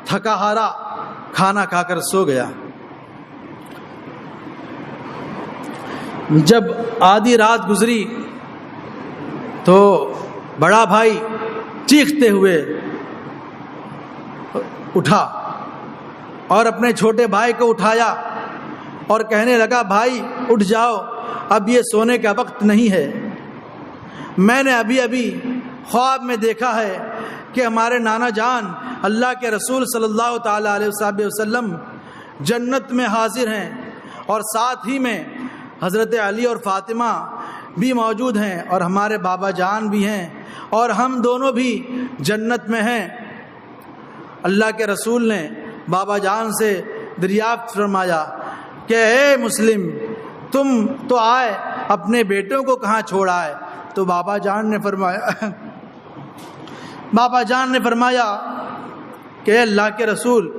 تھکا ہارا، کھانا کھا کر سو گیا۔ جب آدھی رات گزری تو بڑا بھائی چیختے ہوئے اٹھا اور اپنے چھوٹے بھائی کو اٹھایا اور کہنے لگا، بھائی اٹھ جاؤ، اب یہ سونے کا وقت نہیں ہے۔ میں نے ابھی خواب میں دیکھا ہے کہ ہمارے نانا جان اللہ کے رسول صلی اللہ تعالیٰ علیہ وسلم جنت میں حاضر ہیں اور ساتھ ہی میں حضرت علی اور فاطمہ بھی موجود ہیں اور ہمارے بابا جان بھی ہیں اور ہم دونوں بھی جنت میں ہیں۔ اللہ کے رسول نے بابا جان سے دریافت فرمایا کہ اے مسلم، تم تو آئے، اپنے بیٹوں کو کہاں چھوڑ آئے؟ تو بابا جان نے فرمایا کہ اللہ کے رسول،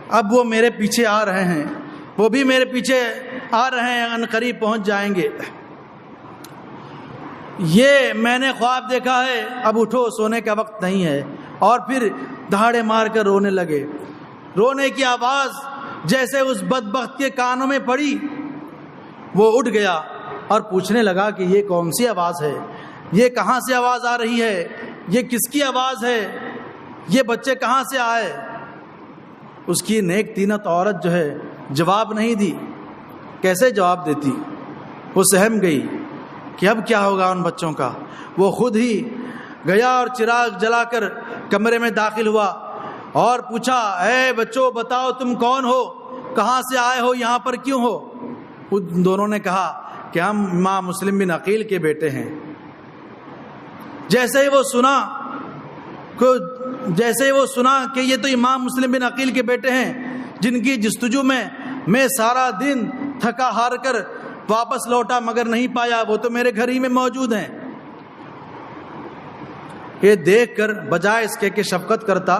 اب وہ میرے پیچھے آ رہے ہیں، وہ بھی میرے پیچھے آ رہے ہیں، ان قریب پہنچ جائیں گے۔ یہ میں نے خواب دیکھا ہے، اب اٹھو، سونے کا وقت نہیں ہے۔ اور پھر دہاڑے مار کر رونے لگے۔ رونے کی آواز جیسے اس بدبخت کے کانوں میں پڑی، وہ اٹھ گیا اور پوچھنے لگا کہ یہ کون سی آواز ہے، یہ کہاں سے آواز آ رہی ہے، یہ کس کی آواز ہے، یہ بچے کہاں سے آئے؟ اس کی نیک تینت عورت جو ہے جواب نہیں دی۔ کیسے جواب دیتی؟ وہ سہم گئی کہ اب کیا ہوگا ان بچوں کا۔ وہ خود ہی گیا اور چراغ جلا کر کمرے میں داخل ہوا اور پوچھا، اے بچوں بتاؤ تم کون ہو، کہاں سے آئے ہو، یہاں پر کیوں ہو؟ ان دونوں نے کہا کہ ہم امام مسلم بن عقیل کے بیٹے ہیں۔ جیسے ہی وہ سنا کہ یہ تو امام مسلم بن عقیل کے بیٹے ہیں جن کی جستجو میں سارا دن تھکا ہار کر واپس لوٹا مگر نہیں پایا، وہ تو میرے گھر ہی میں موجود ہیں، یہ دیکھ کر بجائے اس کے شفقت کرتا،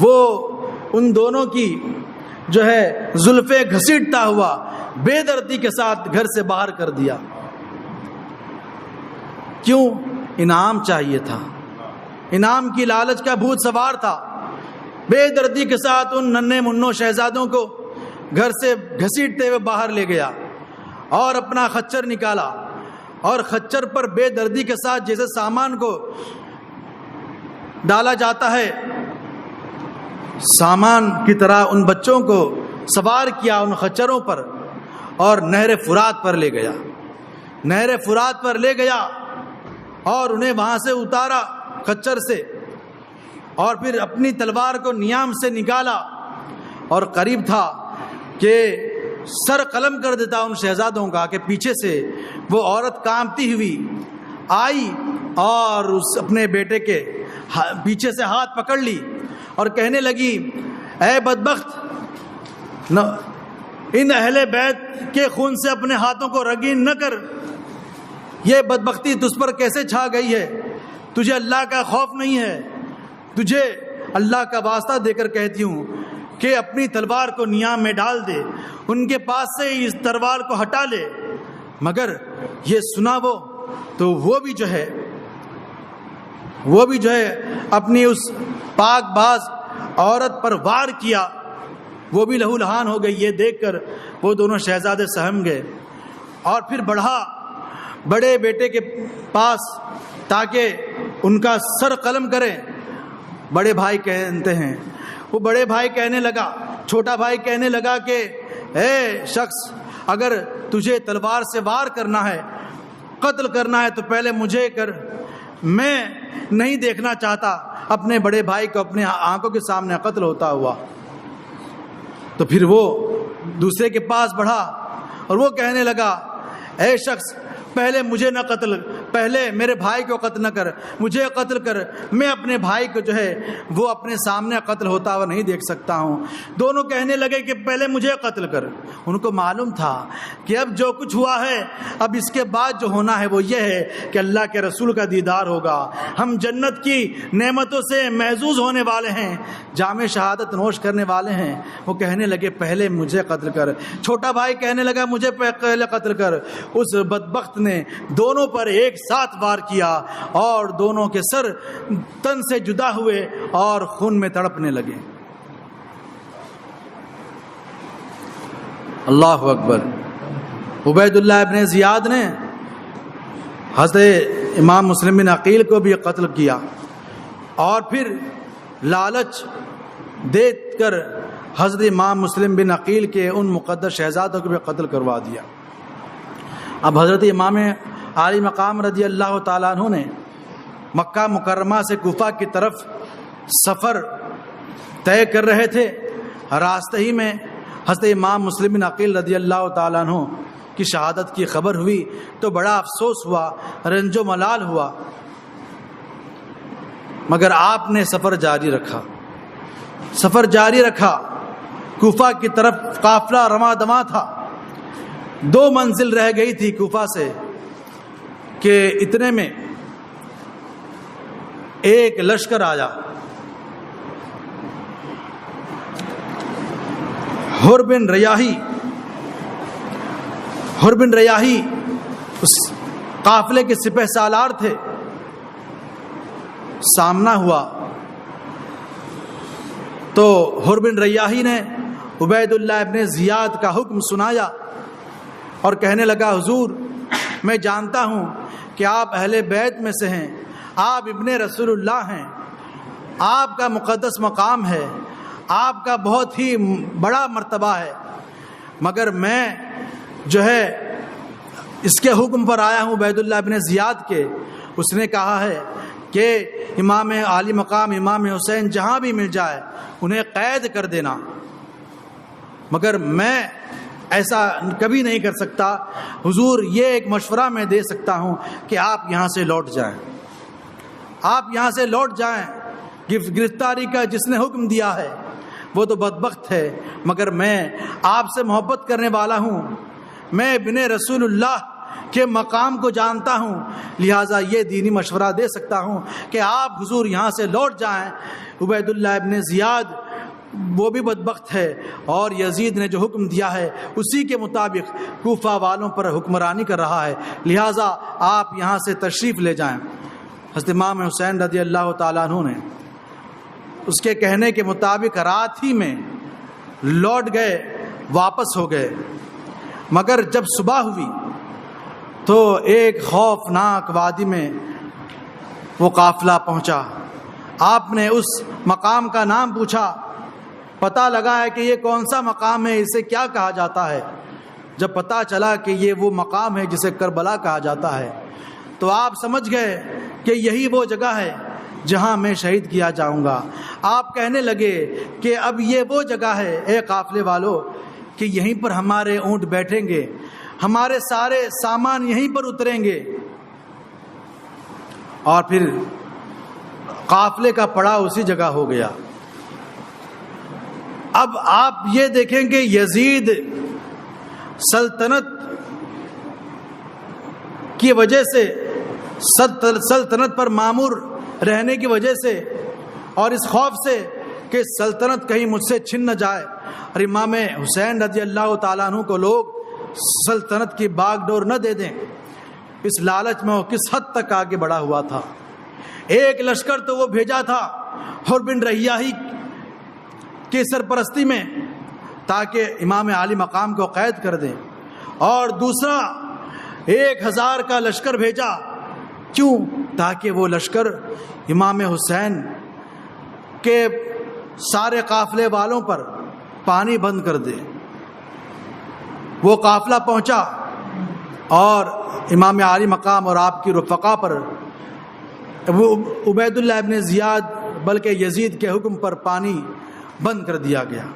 وہ ان دونوں کی جو ہے زلفیں گھسیٹتا ہوا بے دردی کے ساتھ گھر سے باہر کر دیا۔ کیوں؟ انعام چاہیے تھا، انعام کی لالچ کا بھوت سوار تھا۔ بے دردی کے ساتھ ان ننھے منوں شہزادوں کو گھر سے گھسیٹتے ہوئے باہر لے گیا اور اپنا خچر نکالا اور خچر پر بے دردی کے ساتھ جیسے سامان کو ڈالا جاتا ہے، سامان کی طرح ان بچوں کو سوار کیا ان خچروں پر اور نہر فرات پر لے گیا۔ نہر فرات پر لے گیا اور انہیں وہاں سے اتارا خچر سے، اور پھر اپنی تلوار کو نیام سے نکالا اور قریب تھا کہ سر قلم کر دیتا ان شہزادوں کا کہ پیچھے سے وہ عورت کانپتی ہوئی آئی اور اس اپنے بیٹے کے پیچھے سے ہاتھ پکڑ لی اور کہنے لگی اے بدبخت، ان اہل بیت کے خون سے اپنے ہاتھوں کو رنگین نہ کر، یہ بدبختی تجھ پر کیسے چھا گئی ہے؟ تجھے اللہ کا خوف نہیں ہے؟ تجھے اللہ کا واسطہ دے کر کہتی ہوں کہ اپنی تلوار کو نیام میں ڈال دے، ان کے پاس سے اس تلوار کو ہٹا لے۔ مگر یہ سنا وہ تو وہ بھی جو ہے اپنی اس پاک باز عورت پر وار کیا، وہ بھی لہو لہان ہو گئی۔ یہ دیکھ کر وہ دونوں شہزادے سہم گئے اور پھر بڑھا بڑے بیٹے کے پاس تاکہ ان کا سر قلم کریں۔ بڑے بھائی کہتے ہیں، وہ بڑے بھائی کہنے لگا، چھوٹا بھائی کہنے لگا کہ اے شخص، اگر تجھے تلوار سے وار کرنا ہے، قتل کرنا ہے تو پہلے مجھے کر، میں نہیں دیکھنا چاہتا اپنے بڑے بھائی کو اپنے آنکھوں کے سامنے قتل ہوتا ہوا۔ تو پھر وہ دوسرے کے پاس بڑھا اور وہ کہنے لگا اے شخص، پہلے مجھے نہ قتل، پہلے میرے بھائی کو قتل نہ کر، مجھے قتل کر، میں اپنے بھائی کو جو ہے وہ اپنے سامنے قتل ہوتا ہوا نہیں دیکھ سکتا ہوں۔ دونوں کہنے لگے کہ پہلے مجھے قتل کر۔ ان کو معلوم تھا کہ اب جو کچھ ہوا ہے، اب اس کے بعد جو ہونا ہے وہ یہ ہے کہ اللہ کے رسول کا دیدار ہوگا، ہم جنت کی نعمتوں سے محظوظ ہونے والے ہیں، جام شہادت نوش کرنے والے ہیں۔ وہ کہنے لگے پہلے مجھے قتل کر۔ چھوٹا بھائی کہنے لگا مجھے پہلے قتل کر۔ اس بدبخت نے دونوں پر ایک ساتھ وار کیا اور دونوں کے سر تن سے جدا ہوئے اور خون میں تڑپنے لگے۔ اللہ اکبر۔ عبید اللہ ابن زیاد نے حضرت امام مسلم بن عقیل کو بھی قتل کیا اور پھر لالچ دے کر حضرت امام مسلم بن عقیل کے ان مقدس شہزادوں کو بھی قتل کروا دیا۔ اب حضرت امام عالی مقام رضی اللہ تعالیٰ عنہ نے مکہ مکرمہ سے کوفہ کی طرف سفر طے کر رہے تھے۔ راستے ہی میں حضرت امام مسلم بن عقیل رضی اللہ تعالیٰ عنہ کی شہادت کی خبر ہوئی تو بڑا افسوس ہوا، رنج و ملال ہوا، مگر آپ نے سفر جاری رکھا۔ کوفہ کی طرف قافلہ رواں دواں تھا۔ 2 منزل رہ گئی تھی کوفہ سے کہ اتنے میں ایک لشکر آیا۔ حر بن ریاحی اس قافلے کے سپہ سالار تھے۔ سامنا ہوا تو حر بن ریاحی نے عبید اللہ ابن زیاد کا حکم سنایا اور کہنے لگا حضور، میں جانتا ہوں کہ آپ اہل بیت میں سے ہیں، آپ ابن رسول اللہ ہیں، آپ کا مقدس مقام ہے، آپ کا بہت ہی بڑا مرتبہ ہے، مگر میں جو ہے اس کے حکم پر آیا ہوں عبید اللہ ابن زیاد کے۔ اس نے کہا ہے کہ امام عالی مقام امام حسین جہاں بھی مل جائے انہیں قید کر دینا، مگر میں ایسا کبھی نہیں کر سکتا۔ حضور یہ ایک مشورہ میں دے سکتا ہوں کہ آپ یہاں سے لوٹ جائیں، گرفتاری کا جس نے حکم دیا ہے وہ تو بدبخت ہے، مگر میں آپ سے محبت کرنے والا ہوں، میں ابن رسول اللہ کے مقام کو جانتا ہوں، لہٰذا یہ دینی مشورہ دے سکتا ہوں کہ آپ حضور یہاں سے لوٹ جائیں۔ عبید اللہ ابن زیاد وہ بھی بدبخت ہے اور یزید نے جو حکم دیا ہے اسی کے مطابق کوفہ والوں پر حکمرانی کر رہا ہے، لہٰذا آپ یہاں سے تشریف لے جائیں۔ حضرت امام حسین رضی اللہ تعالیٰ عنہ نے اس کے کہنے کے مطابق رات ہی میں لوٹ گئے، واپس ہو گئے، مگر جب صبح ہوئی تو ایک خوفناک وادی میں وہ قافلہ پہنچا۔ آپ نے اس مقام کا نام پوچھا، پتہ لگا ہے کہ یہ کون سا مقام ہے، اسے کیا کہا جاتا ہے۔ جب پتہ چلا کہ یہ وہ مقام ہے جسے کربلا کہا جاتا ہے تو آپ سمجھ گئے کہ یہی وہ جگہ ہے جہاں میں شہید کیا جاؤں گا۔ آپ کہنے لگے کہ اب یہ وہ جگہ ہے، اے قافلے والو، کہ یہیں پر ہمارے اونٹ بیٹھیں گے، ہمارے سارے سامان یہیں پر اتریں گے، اور پھر قافلے کا پڑاؤ اسی جگہ ہو گیا۔ اب آپ یہ دیکھیں کہ یزید سلطنت کی وجہ سے، سلطنت پر مامور رہنے کی وجہ سے، اور اس خوف سے کہ سلطنت کہیں مجھ سے چھن نہ جائے، اور امام حسین رضی اللہ تعالیٰ عنہ کو لوگ سلطنت کی باغ ڈور نہ دے دیں، اس لالچ میں وہ کس حد تک آگے بڑھا ہوا تھا۔ ایک لشکر تو وہ بھیجا تھا حر بن ریاحی کی سرپرستی میں تاکہ امام عالی مقام کو قید کر دیں، اور دوسرا 1000 کا لشکر بھیجا، کیوں؟ تاکہ وہ لشکر امام حسین کے سارے قافلے والوں پر پانی بند کر دے۔ وہ قافلہ پہنچا اور امام عالی مقام اور آپ کی رفقا پر وہ عبید اللہ ابن زیاد بلکہ یزید کے حکم پر پانی بند کر دیا گیا۔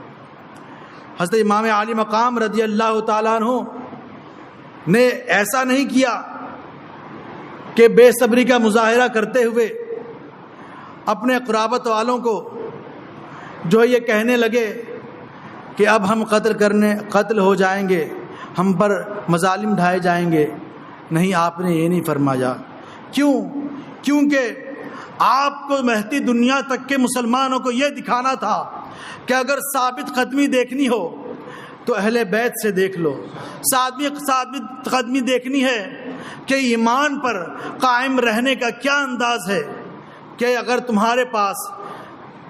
حضرت امام عالی مقام رضی اللہ تعالیٰ عنہ نے ایسا نہیں کیا کہ بے صبری کا مظاہرہ کرتے ہوئے اپنے قرابت والوں کو جو یہ کہنے لگے کہ اب ہم قتل ہو جائیں گے، ہم پر مظالم ڈھائے جائیں گے۔ نہیں، آپ نے یہ نہیں فرمایا۔ کیوں؟ کیونکہ آپ کو مہدی دنیا تک کے مسلمانوں کو یہ دکھانا تھا کہ اگر ثابت قدمی دیکھنی ہو تو اہل بیت سے دیکھ لو، ثابت قدمی دیکھنی ہے کہ ایمان پر قائم رہنے کا کیا انداز ہے، کہ اگر تمہارے پاس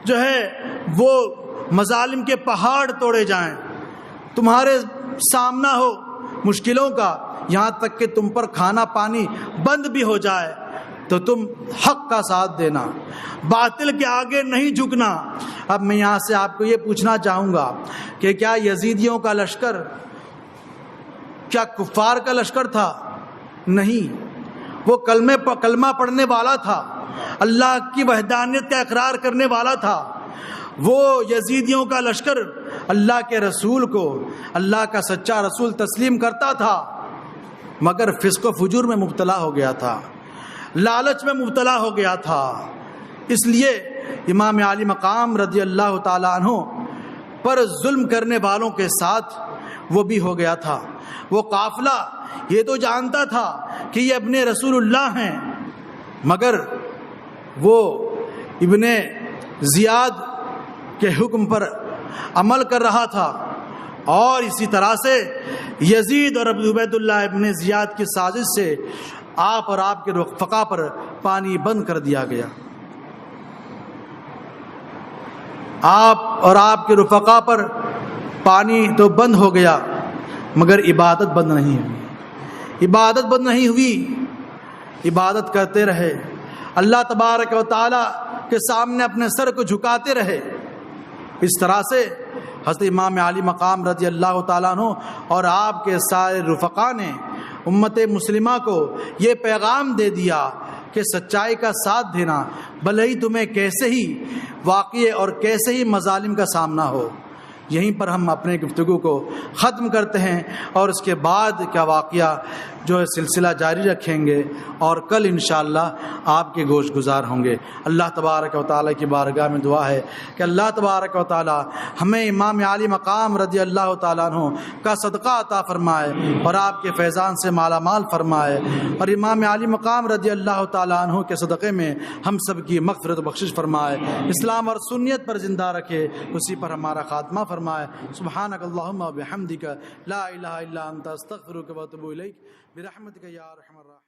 جو ہے وہ مظالم کے پہاڑ توڑے جائیں، تمہارے سامنا ہو مشکلوں کا، یہاں تک کہ تم پر کھانا پانی بند بھی ہو جائے، تو تم حق کا ساتھ دینا، باطل کے آگے نہیں جھکنا۔ اب میں یہاں سے آپ کو یہ پوچھنا چاہوں گا کہ کیا یزیدیوں کا لشکر کیا کفار کا لشکر تھا؟ نہیں، وہ کلمہ پڑھنے والا تھا، اللہ کی وحدانیت کا اقرار کرنے والا تھا۔ وہ یزیدیوں کا لشکر اللہ کے رسول کو، اللہ کا سچا رسول تسلیم کرتا تھا، مگر فسق و فجور میں مبتلا ہو گیا تھا، لالچ میں مبتلا ہو گیا تھا۔ اس لیے امام عالی مقام رضی اللہ تعالیٰ عنہ پر ظلم کرنے والوں کے ساتھ وہ بھی ہو گیا تھا۔ وہ قافلہ یہ تو جانتا تھا کہ یہ ابن رسول اللہ ہیں، مگر وہ ابن زیاد کے حکم پر عمل کر رہا تھا، اور اسی طرح سے یزید اور عبید اللہ ابن زیاد کی سازش سے آپ اور آپ کے رفقا پر پانی بند کر دیا گیا۔ آپ اور آپ کے رفقا پر پانی تو بند ہو گیا، مگر عبادت بند نہیں ہوئی، عبادت بند نہیں ہوئی، عبادت کرتے رہے، اللہ تبارک و تعالی کے سامنے اپنے سر کو جھکاتے رہے۔ اس طرح سے حضرت امام عالی مقام رضی اللہ تعالیٰ عنہ اور آپ کے سارے رفقا نے امت مسلمہ کو یہ پیغام دے دیا کہ سچائی کا ساتھ دینا، بھلے ہی تمہیں کیسے ہی واقعے اور کیسے ہی مظالم کا سامنا ہو۔ یہیں پر ہم اپنے گفتگو کو ختم کرتے ہیں، اور اس کے بعد کا واقعہ جو ہے سلسلہ جاری رکھیں گے، اور کل انشاءاللہ آپ کے گوش گزار ہوں گے۔ اللہ تبارک و تعالیٰ کی بارگاہ میں دعا ہے کہ اللہ تبارک و تعالیٰ ہمیں امام عالی مقام رضی اللہ تعالیٰ عنہ کا صدقہ عطا فرمائے اور آپ کے فیضان سے مالا مال فرمائے، اور امام عالی مقام رضی اللہ تعالیٰ عنہ کے صدقے میں ہم سب کی مغفرت و بخشش فرمائے، اسلام اور سنیت پر زندہ رکھے، اسی پر ہمارا خاتمہ فرمائے۔ سبحانک اللہم و بحمدک لا الہ الا انت استغفرک و اتوب الیک برحمتک یا ارحم الراحمین۔